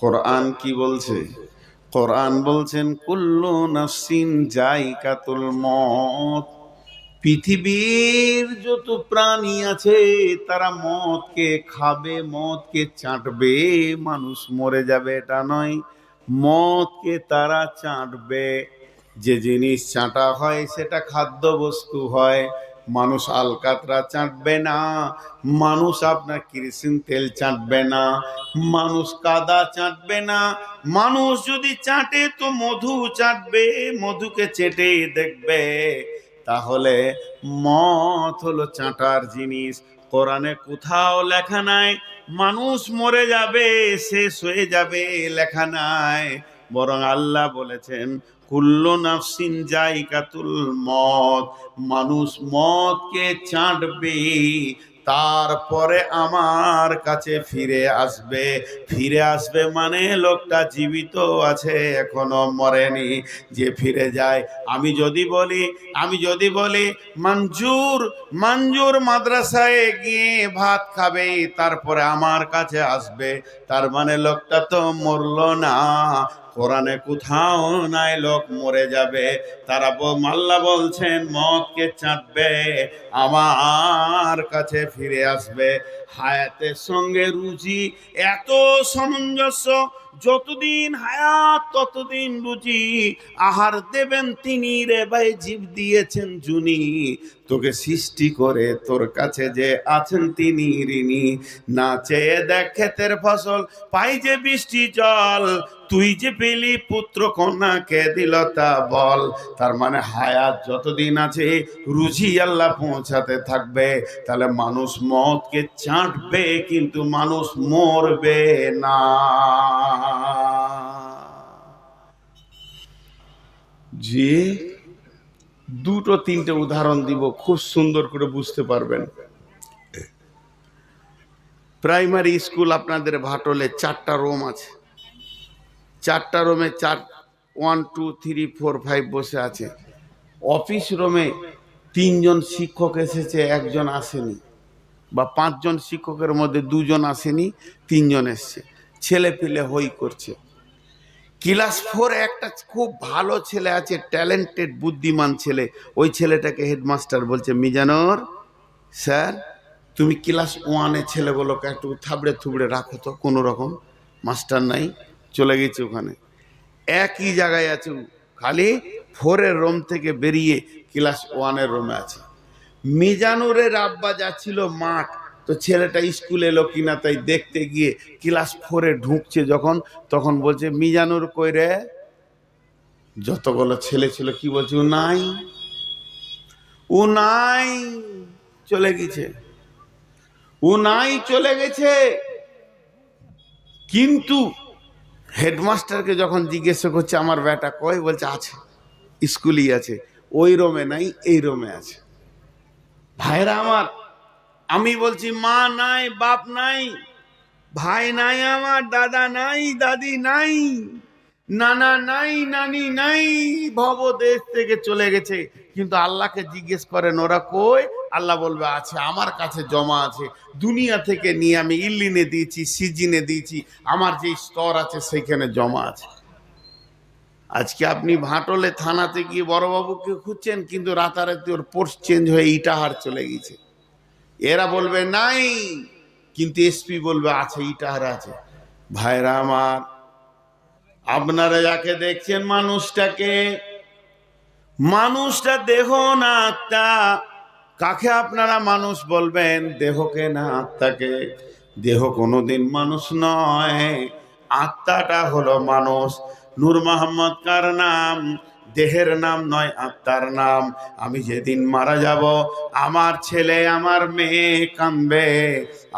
কোরআন কি বলছে? কোরআন বলছেন কুল্লু নাফসিন যায়কাতুল মউত। পৃথিবীর যত প্রাণী আছে তারা মদকে খাবে, মদকে চাটবে। মানুষ মরে যাবে এটা নয়, মদকে তারা চাটবে। যে জিনিস চাটা হয় সেটা খাদ্য বস্তু হয়। মানুষ আলকাতরা চাটবে না, মানুষ আপনার কিরোসিন তেল চাটবে না, মানুষ কাদা চাটবে না। মানুষ যদি চাটে তো মধু চাটবে, মধুকে চেটে দেখবে। তাহলে মদ হলো চাটার জিনিস। কোরআনে কোথাও লেখা নাই মানুষ মরে যাবে, শেষ হয়ে যাবে, লেখা নাই। বরং আল্লাহ বলেছেন কুল্লু নাফসিন যায়কাতুল মউত। মানুষ মদকে চাটবে, তারপরে আমার কাছে ফিরে আসবে। ফিরে আসবে মানে লোকটা জীবিত আছে, এখনো মরেনি। যে ফিরে যায়, আমি যদি বলি মঞ্জুর মঞ্জুর মাদ্রাসায় গিয়ে ভাত খাবে, তারপরে আমার কাছে আসবে, তার মানে লোকটা তো মরলো না। কোরআনে কোথাও নাই লোক মরে যাবে। তারা আল্লাহ বলছেন মদকে চাটবে, আমার কাছে ফিরে আসবে। হায়াতের সঙ্গে রুজি এত সামঞ্জস্য, যতদিন হায়াত ততদিন রুজি। আহার দেবেন তিনি, রে ভাই জীব দিয়েছেন জুনি। তোকে সৃষ্টি করে তোর কাছে যে আছেন তিনি ঋণী। না চেয়ে দেখ ক্ষেতের ফসল, পাই যে বৃষ্টি জল। তুই যে পেলি পুত্র কন্যা, কে দিল তা বল। তার মানে হায়াত যতদিন আছে রুজি আল্লাহ পৌঁছাতে থাকবে। তাহলে মানুষ মদকে চাটবে কিন্তু মানুষ মরবে না। যে দুটো তিনটে উদাহরণ দিব, খুব সুন্দর করে বুঝতে পারবেন। প্রাইমারি স্কুল আপনাদের ভাটলে 4টা রুম আছে। 4টা রুমে 1 2 3 4 5 বসে আছে। অফিস রুমে 3জন শিক্ষক এসেছে, একজন আসেনি। বা 5জন শিক্ষকের মধ্যে 2জন আসেনি, 3জন এসছে। ছেলে পেলে হই করছে। ক্লাস 4 একটা খুব ভালো ছেলে আছে, ট্যালেন্টেড বুদ্ধিমান ছেলে। ওই ছেলেটাকে হেডমাস্টার বলছে, মিজানুর স্যার, তুমি ক্লাস 1-এ ছেলেগুলোকে একটু থাবড়ে থুবড়ে রাখো তো, কোনো রকম। মাস্টার নাই, চলে গেছে ওখানে। একই জায়গায় আছে, খালি 4-এর রুম থেকে বেরিয়ে ক্লাস 1-এর রুমে আছে। মিজানুরের আব্বা যাচ্ছিল মাঠ, তো ছেলেটা স্কুলে এলো কিনা তাই দেখতে গিয়ে ক্লাস 4-এ ঢুকছে যখন, তখন বলছে, মিজানুর কই রে? যতগুলো ছেলে ছিল কি বলছে, ও নাই, ও নাই, চলে গেছে, ও নাই, চলে গেছে। কিন্তু হেডমাস্টারকে যখন জিজ্ঞাসা করছে আমার বেটা কই, বলছে আছে, স্কুলই আছে, ওই রুমে নাই, এই রুমে আছে। ভাইরা আমার, আমি বলছি মা নাই, বাপ নাই, ভাই নাই, আমার দাদা নাই, দাদি নাই, নানা নাই, নানি নাই, ভবদেশ থেকে চলে গেছে। কিন্তু আল্লাহকে জিজ্ঞেস করেন ওরা কই, আল্লাহ বলবে আছে, আমার কাছে জমা আছে। দুনিয়া থেকে নিয়ে আমি ইল্লিনে দিয়েছি, সিজিনে দিয়েছি, আমার যে স্তর আছে সেইখানে জমা আছে। আজকে আপনি ভাটলে থানাতে গিয়ে বড়বাবুকে খুঁজছেন, কিন্তু রাতারাতি ওর পোস্ট চেঞ্জ হয়ে ইটাহার চলে গেছে। এরা বলবে নাই, কিন্তু এসপি বলবে আছে, ইটাহার আছে। ভাইরা আমার, আপনারা যাকে দেখছেন মানুষটা দেহ না আত্মা। কাকে আপনারা মানুষ বলবেন? দেহকে না আত্মাকে। দেহ কোনোদিন মানুষ নয়, আত্মাটা হলো মানুষ। নূর মোহাম্মদ কার নাম? দেহের নাম নয়, আত্মার নাম। আমি যেদিন মারা যাব, আমার ছেলে আমার মেয়ে কাঁদবে,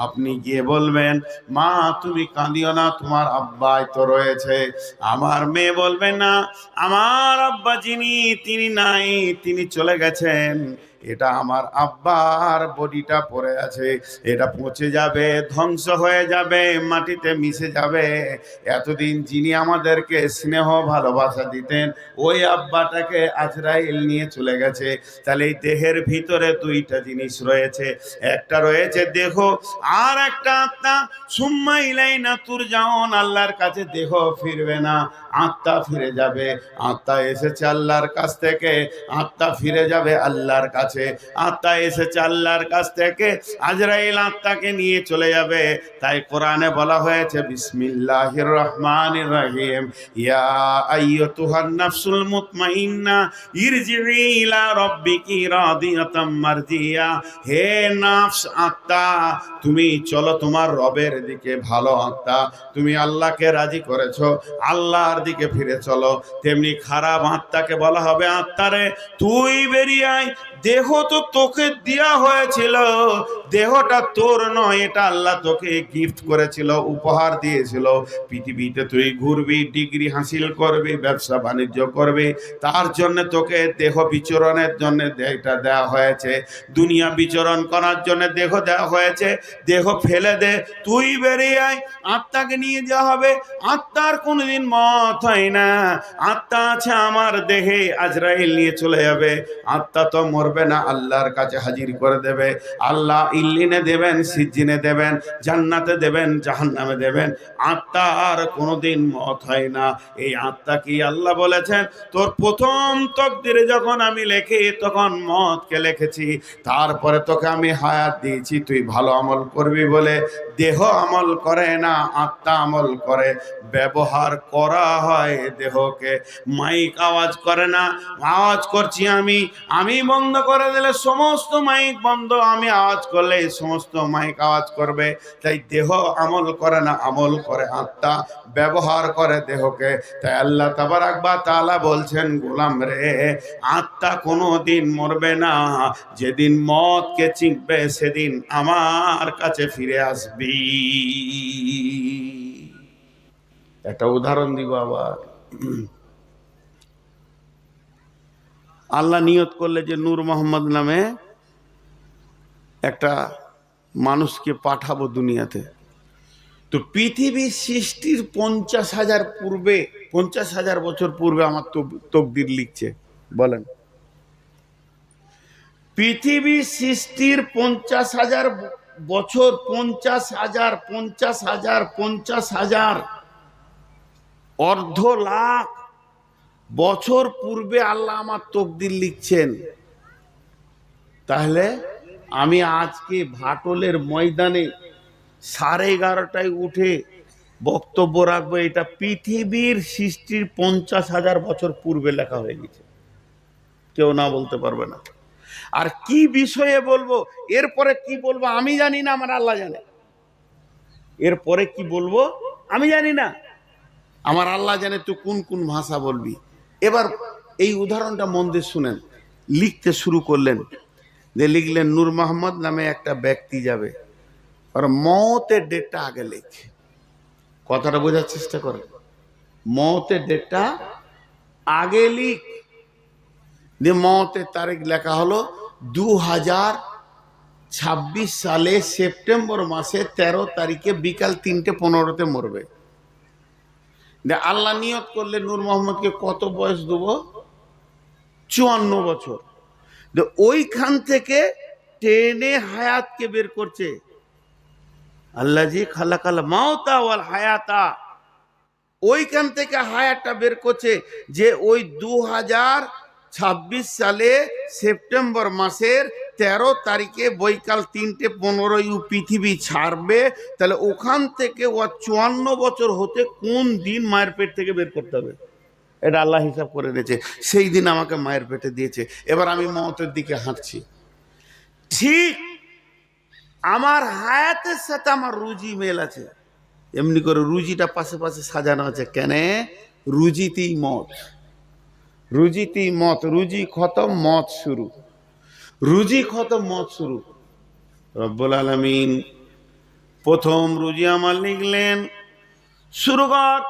আপনি গিয়ে বলবেন, মা তুমি কাঁদিও না, তোমার আব্বাই তো রয়েছে। আমার মেয়ে বলবে, না, আমার আব্বা যিনি তিনি নাই, তিনি চলে গেছেন। এটা আমার আব্বার বডিটা পড়ে আছে, এটা পচে যাবে, ধ্বংস হয়ে যাবে, মাটিতে মিশে যাবে। এতদিন যিনি আমাদেরকে স্নেহ ভালোবাসা দিতেন ওই আব্বাটাকে আজরাইল নিয়ে চলে গেছে। তাহলে এই দেহের ভিতরে দুইটা জিনিস রয়েছে, একটা রয়েছে দেহ, আর একটা আত্মা। সুম্মা ইলাইনা তুরজাউন, আল্লাহর কাছে দেহ ফিরবে না, আত্মা ফিরে যাবে। আত্মা এসেছে আল্লাহর কাছ থেকে, আত্মা ফিরে যাবে আল্লাহর কাছে। আত্মা এসেছে আল্লাহর কাছ থেকে, আজরাইল আত্মাকে নিয়ে চলে যাবে। তাই কোরআনে বলা হয়েছে বিসমিল্লাহির রহমানির রহিম, ইয়া আইয়ুতুহান নাফসুল মুতমাইন্না ইরজিই ইলা রাব্বিকি রাদিয়াতাম মারদিয়া। হে নফস, আত্মা, তুমি চলো তোমার রবের দিকে। ভালো আত্মা, তুমি আল্লাহকে রাজি করেছো, আল্লাহর দিকে ফিরে চলো। তেমনি খারাপ আত্মাকে বলা হবে, আত্মারে তুই বেরিয়ে আয়। দেহ তো তোকে দেয়া হয়েছিল, দেহটা তোর নয়, এটা আল্লাহ তোকে গিফট করেছিল, উপহার দিয়েছিল। পৃথিবীতে তুই ঘুরবি, ডিগ্রি হাসিল করবি, ব্যবসা বাণিজ্য করবি, তার জন্য তোকে দেহ বিচরণের জন্য দেহটা দেওয়া হয়েছে। দুনিয়া বিচরণ করার জন্য দেহ দেওয়া হয়েছে। দেহ ফেলে দে, তুই বেরিয়ে আয়, আত্মাকে নিয়ে যাওয়া হবে। আত্মার কোনোদিন মত হয় না, আত্মা আছে আমার দেহে, আজরাইল নিয়ে চলে যাবে। আত্মা তো মরবে না, আল্লাহর কাছে হাজির করে দেবে। আল্লাহ ইল্লিনে দেবেন, সিজ্জিনে দেবেন, জান্নাতে দেবেন, জাহান্নামে দেবেন। আত্মার কোনোদিন মত হয় না। এই আত্মা কি আল্লাহ বলেছেন, তোর প্রথম তকদিরে যখন আমি লেখি তখন মতকে লিখেছি, তারপরে তোকে আমি হায়াত দিয়েছি তুই ভালো আমল করবি বলে। দেহ আমল করে না, আত্মা আমল করে। ব্যবহার করা হয় দেহকে। মাইক আওয়াজ করে না, আওয়াজ করছি আমি বন্ধ করে দিলে সমস্ত মাইক বন্ধ, আমি আওয়াজ করলে সমস্ত মাইক আওয়াজ করবে। তাই দেহ আমল করে না, আমল করে আত্মা, ব্যবহার করে দেহকে। তাই আল্লাহ তাবারাক ওয়া তাআলা বলছেন, গোলাম রে, আত্মা কোনো দিন মরবে না। যেদিন মতকে চিনবে সেদিন আমার কাছে ফিরে আসবি। একটা উদাহরণ দিব আবার। আল্লাহ নিয়ত করলে যে নূর মোহাম্মদ নামে একটা মানুষকে পাঠাবো দুনিয়াতে, তো পৃথিবীর সৃষ্টির 50,000 পূর্বে, 50,000 বছর পূর্বে আমার তকদির লিখছে। বলেন, পৃথিবীর সৃষ্টির 50,000 বছর, 50,000, 50,000, 50,000 অর্ধ লাখ বছর পূর্বে আল্লাহ আমার তকদির লিখছেন। তাহলে আমি আজকে ভাটলের ময়দানে 11:30টায় উঠে বক্তব্য রাখবো, এটা পৃথিবীর সৃষ্টির 50,000 বছর পূর্বে লেখা হয়ে গেছে, কেউ না বলতে পারবে না। আর কি বিষয়ে বলবো, এরপরে কি বলবো আমি জানি না, আমার আল্লাহ জানে। এরপরে কি বলবো আমি জানি না, আমার আল্লাহ জানে তুই কোন কোন ভাষা বলবি। এবার এই উদাহরণটা মন দিয়ে শুনেন। লিখতে শুরু করলেন, যে লিখলেন নূর মোহাম্মদ নামে একটা ব্যক্তি যাবে, আর মতের ডেটটা আগে লেখে। কথাটা বোঝার চেষ্টা করে, মতের ডেটটা আগে লিখ। যে মতের তারিখ লেখা হলো 2026 সালে সেপ্টেম্বর মাসে 13 তারিখে বিকাল 3:15 মরবে। আল্লাহ নিয়ত করলে নূর মোহাম্মদকে কত বয়স দেবো? 54 বছর। ওইখান থেকে টেনে হায়াতকে বের করছে। আল্লাহ জি খালাকাল মাউতা ওয়াল হায়াতা, ওইখান থেকে হায়াতটা বের করছে। যে ওই 2026 সালে সেপ্টেম্বর মাসের 13 তারিখে বৈকাল 3:15 পৃথিবী ছাড়বে। তাহলে ওখান থেকে ও 54 বছর হতে কোন দিন মায়ের পেট থেকে বের করতে হবে, এটা আল্লাহ হিসাব করে নিয়েছে। সেই দিন আমাকে মায়ের পেটে দিয়েছে। এবার আমি মওতের দিকে হাঁটছি, ঠিক আমার হায়াতের সাথে আমার রুজি মেল আছে। এমনি করে রুজিটা পাশে পাশে সাজানো আছে। কেন? রুজিতেই মত, রুজিতেই মত। রুজি খতম, মত শুরু। রুজি খতম, মত শুরু। রব্বুল আলামিন প্রথম রুজি আমার লিখলেন, শুরু কর।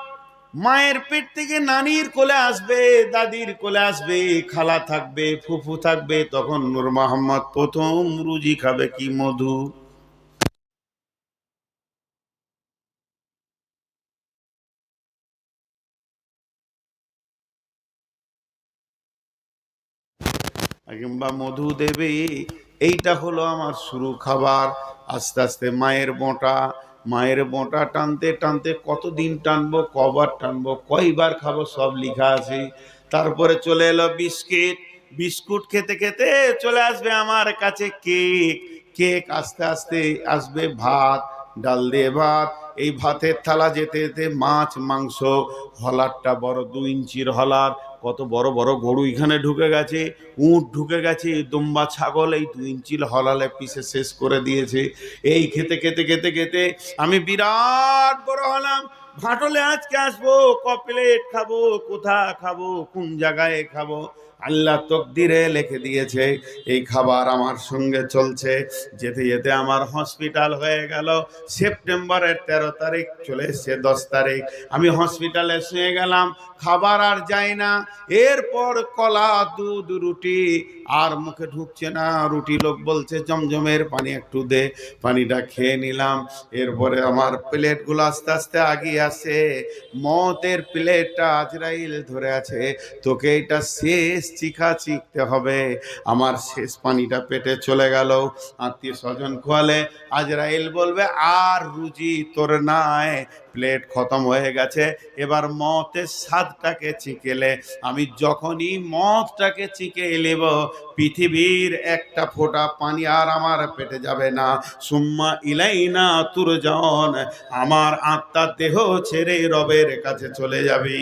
মায়ের পেট থেকে নানির কোলে আসবে, দাদির কোলে আসবে, খালা থাকবে, ফুফু থাকবে, তখন নূর মোহাম্মদ প্রথম রুজি খাবে কি? মধু। কিংবা মধু দেবে। এইটা হলো আমার শুরু খাবার। আস্তে আস্তে মায়ের বোঁটা, মায়ের বোঁটা টানতে টানতে কতদিন টানবো, কবার টানবো, কয়বার খাবো, সব লেখা আছে। তারপরে চলে এলো বিস্কিট, বিস্কুট খেতে খেতে চলে আসবে আমার কাছে কেক, কেক আস্তে আস্তে আসবে ভাত, ডাল দিয়ে ভাত। এই ভাতের থালা যেতে যেতে মাছ মাংস, হলারটা বড় 2 ইঞ্চির হলার, কত বড় বড় গরু এখানে ঢুকে গেছে, উঁট ঢুকে গেছে, দুম্বা ছাগল এই 2 ইঞ্চির হলালে পিসে শেষ করে দিয়েছে। এই খেতে খেতে খেতে খেতে আমি বিরাট বড় হলাম। ভাটলে আজকে আসবো, ক প্লেট খাবো, কোথা খাবো, কোন জায়গায় খাবো, আল্লাহ তকদিরে লিখে দিয়েছে। এই খাবার আমার সঙ্গে চলছে। যেতে যেতে আমার হসপিটাল হয়ে গেল। সেপ্টেম্বরের 13 তারিখ চলে এসছে 10 তারিখ, আমি হসপিটালে শুয়ে গেলাম, খাবার আর যায় না। এরপর কলা দুধ রুটি আর মুখে ঢুকছে না, রুটি লোক বলছে জমজমের পানি একটু দে, পানিটা খেয়ে নিলাম। এরপরে আমার প্লেটগুলো আস্তে আস্তে আগিয়ে আসে, মতের প্লেটটা আজরাইল ধরে আছে, তোকে এটা শেষ চিখা চিখতে হবে। আমার শেষ পানিটা পেটে চলে গেল। আত্মীয় স্বজন খোয়ালে, আজরাইল বলবে আর রুজি তোর নাই, প্লেট খতম হয়ে গেছে, এবার মতের স্বাদটাকে চিকেলে। আমি যখনই মদটাকে চিকে এলেব, পৃথিবীর একটা ফোঁটা পানি আর আমার পেটে যাবে না। সুম্মা ইলাইনা তুরজাউন, আমার আত্মা দেহ ছেড়ে রবের কাছে চলে যাবে।